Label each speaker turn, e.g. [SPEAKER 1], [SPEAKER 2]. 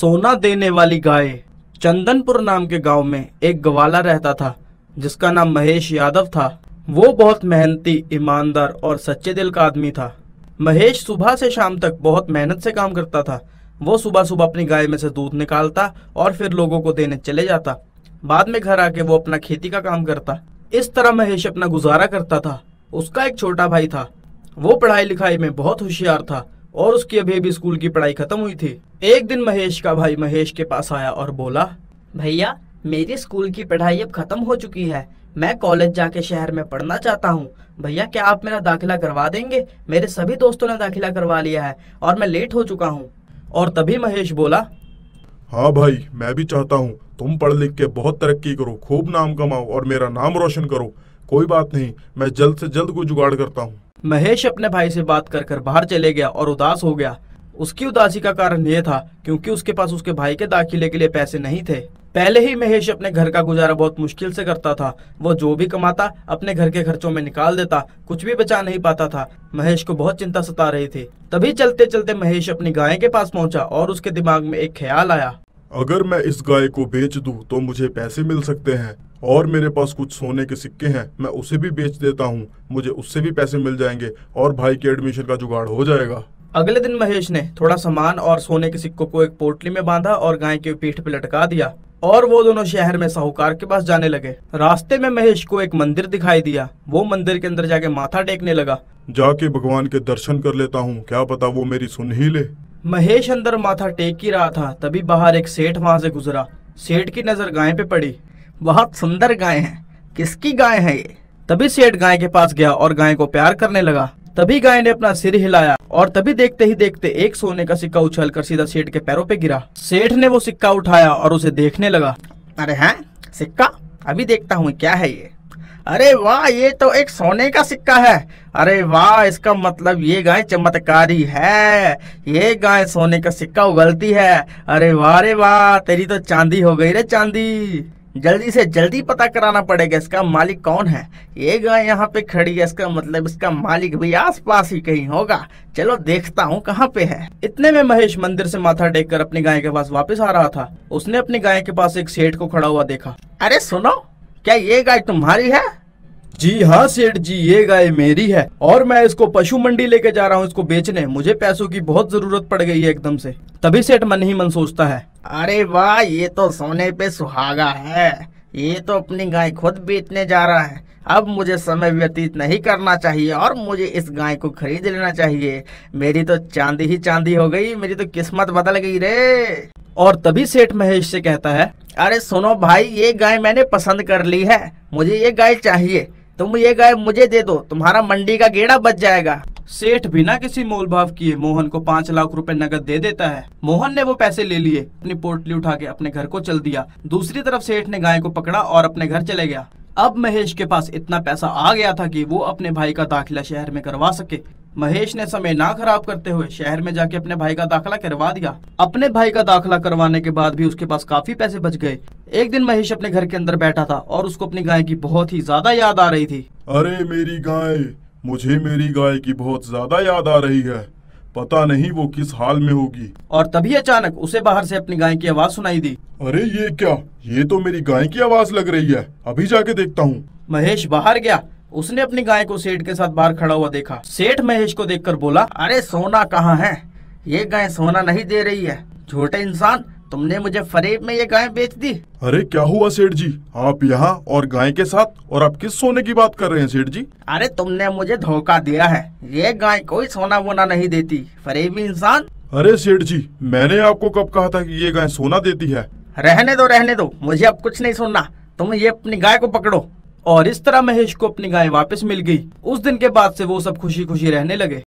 [SPEAKER 1] सोना देने वाली गाय। चंदनपुर नाम के गांव में एक ग्वाला रहता था जिसका नाम महेश यादव था। वो बहुत मेहनती, ईमानदार और सच्चे दिल का आदमी था। महेश सुबह से शाम तक बहुत मेहनत से काम करता था। वो सुबह सुबह अपनी गाय में से दूध निकालता और फिर लोगों को देने चले जाता। बाद में घर आके वो अपना खेती का काम करता। इस तरह महेश अपना गुजारा करता था। उसका एक छोटा भाई था। वो पढ़ाई लिखाई में बहुत होशियार था और उसकी अभी स्कूल की पढ़ाई खत्म हुई थी। एक दिन महेश का भाई महेश के पास आया और बोला,
[SPEAKER 2] भैया, मेरी स्कूल की पढ़ाई अब खत्म हो चुकी है। मैं कॉलेज जाके शहर में पढ़ना चाहता हूँ। भैया, क्या आप मेरा दाखिला करवा देंगे? मेरे सभी दोस्तों ने दाखिला करवा लिया है और मैं लेट हो चुका हूँ।
[SPEAKER 1] और तभी महेश बोला,
[SPEAKER 3] हाँ भाई, मैं भी चाहता हूँ तुम पढ़ लिख के बहुत तरक्की करो, खूब नाम कमाओ और मेरा नाम रोशन करो। कोई बात नहीं, मैं जल्द से जल्द कोई जुगाड़ करता हूँ।
[SPEAKER 1] महेश अपने भाई से बात कर कर बाहर चले गया और उदास हो गया। उसकी उदासी का कारण यह था क्योंकि उसके पास उसके भाई के दाखिले के लिए पैसे नहीं थे। पहले ही महेश अपने घर का गुजारा बहुत मुश्किल से करता था। वो जो भी कमाता अपने घर के खर्चों में निकाल देता, कुछ भी बचा नहीं पाता था। महेश को बहुत चिंता सता रही थी। तभी चलते चलते महेश अपनी गाय के पास पहुंचा और उसके दिमाग में एक ख्याल आया,
[SPEAKER 3] अगर मैं इस गाय को बेच दूं तो मुझे पैसे मिल सकते हैं और मेरे पास कुछ सोने के सिक्के हैं, मैं उसे भी बेच देता हूँ, मुझे उससे भी पैसे मिल जाएंगे और भाई के एडमिशन का जुगाड़ हो जाएगा।
[SPEAKER 1] अगले दिन महेश ने थोड़ा सामान और सोने के सिक्कों को एक पोटली में बांधा और गाय के पीठ पे लटका दिया और वो दोनों शहर में साहूकार के पास जाने लगे। रास्ते में महेश को एक मंदिर दिखाई दिया। वो मंदिर के अंदर जाके माथा टेकने लगा।
[SPEAKER 3] जाके भगवान के दर्शन कर लेता हूँ, क्या पता वो मेरी सुन ही ले।
[SPEAKER 1] महेश अंदर माथा टेक ही रहा था, तभी बाहर एक सेठ वहां से गुजरा। सेठ की नजर गाय पे पड़ी।
[SPEAKER 2] बहुत सुंदर गाय है, किसकी गाय है ये?
[SPEAKER 1] तभी सेठ गाय के पास गया और गाय को प्यार करने लगा। तभी गाय ने अपना सिर हिलाया और तभी देखते ही देखते एक सोने का सिक्का उछलकर सीधा सेठ के पैरों पे गिरा। सेठ ने वो सिक्का उठाया और उसे देखने लगा।
[SPEAKER 2] अरे हैं, सिक्का? अभी देखता हूँ क्या है ये। अरे वाह, ये तो एक सोने का सिक्का है। अरे वाह, इसका मतलब ये गाय चमत्कारी है। ये गाय सोने का सिक्का उगलती है। अरे वाह रे वाह, तेरी तो चांदी हो गई रे चांदी। जल्दी से जल्दी पता कराना पड़ेगा इसका मालिक कौन है। ये गाय यहाँ पे खड़ी है, इसका मतलब इसका मालिक भी आसपास ही कहीं होगा। चलो देखता हूँ कहाँ पे है।
[SPEAKER 1] इतने में महेश मंदिर से माथा टेक कर अपनी गाय के पास वापस आ रहा था। उसने अपनी गाय के पास एक सेठ को खड़ा हुआ देखा।
[SPEAKER 2] अरे सुनो, क्या ये गाय तुम्हारी है?
[SPEAKER 1] जी हाँ सेठ जी, ये गाय मेरी है और मैं इसको पशु मंडी लेके जा रहा हूँ इसको बेचने। मुझे पैसों की बहुत जरूरत पड़ गई है एकदम से। तभी सेठ मन ही मन सोचता है,
[SPEAKER 2] अरे वाह, ये तो सोने पे सुहागा है। ये तो अपनी गाय खुद बेचने जा रहा है। अब मुझे समय व्यतीत नहीं करना चाहिए और मुझे इस गाय को खरीद लेना चाहिए। मेरी तो चांदी ही चांदी हो गई, मेरी तो किस्मत बदल गई रे।
[SPEAKER 1] और तभी सेठ महेश से कहता है,
[SPEAKER 2] अरे सुनो भाई, ये गाय मैंने पसंद कर ली है। मुझे ये गाय चाहिए। तुम ये गाय मुझे दे दो, तुम्हारा मंडी का गेड़ा बच जाएगा।
[SPEAKER 1] सेठ बिना किसी मोल भाव किए मोहन को 5 लाख रुपए नगद दे देता है। मोहन ने वो पैसे ले लिए, अपनी पोटली उठा के अपने घर को चल दिया। दूसरी तरफ सेठ ने गाय को पकड़ा और अपने घर चले गया। अब महेश के पास इतना पैसा आ गया था कि वो अपने भाई का दाखिला शहर में करवा सके। महेश ने समय ना खराब करते हुए शहर में जाके अपने भाई का दाखिला करवा दिया। अपने भाई का दाखिला करवाने के बाद भी उसके पास काफी पैसे बच गए। एक दिन महेश अपने घर के अंदर बैठा था और उसको अपनी गाय की बहुत ही ज्यादा याद आ रही थी।
[SPEAKER 3] अरे मेरी गाय, मुझे मेरी गाय की बहुत ज्यादा याद आ रही है। पता नहीं वो किस हाल में होगी।
[SPEAKER 1] और तभी अचानक उसे बाहर से अपनी गाय की आवाज सुनाई दी।
[SPEAKER 3] अरे ये क्या, ये तो मेरी गाय की आवाज लग रही है। अभी जाके देखता हूँ।
[SPEAKER 1] महेश बाहर गया। उसने अपनी गाय को सेठ के साथ बाहर खड़ा हुआ देखा। सेठ महेश को देखकर बोला,
[SPEAKER 2] अरे सोना कहाँ है? ये गाय सोना नहीं दे रही है। झूठे इंसान, तुमने मुझे फरेब में ये गाय बेच दी।
[SPEAKER 3] अरे क्या हुआ सेठ जी, आप यहाँ और गाय के साथ, और आप किस सोने की बात कर रहे हैं सेठ जी?
[SPEAKER 2] अरे तुमने मुझे धोखा दिया है। ये गाय कोई सोना वोना नहीं देती, फरेबी इंसान।
[SPEAKER 3] अरे सेठ जी, मैंने आपको कब कहा था कि ये गाय सोना देती है?
[SPEAKER 2] रहने दो, मुझे अब कुछ नहीं सुनना। तुम ये अपनी गाय को पकड़ो।
[SPEAKER 1] और इस तरह महेश को अपनी गाय वापस मिल गई। उस दिन के बाद से वो सब खुशी खुशी रहने लगे।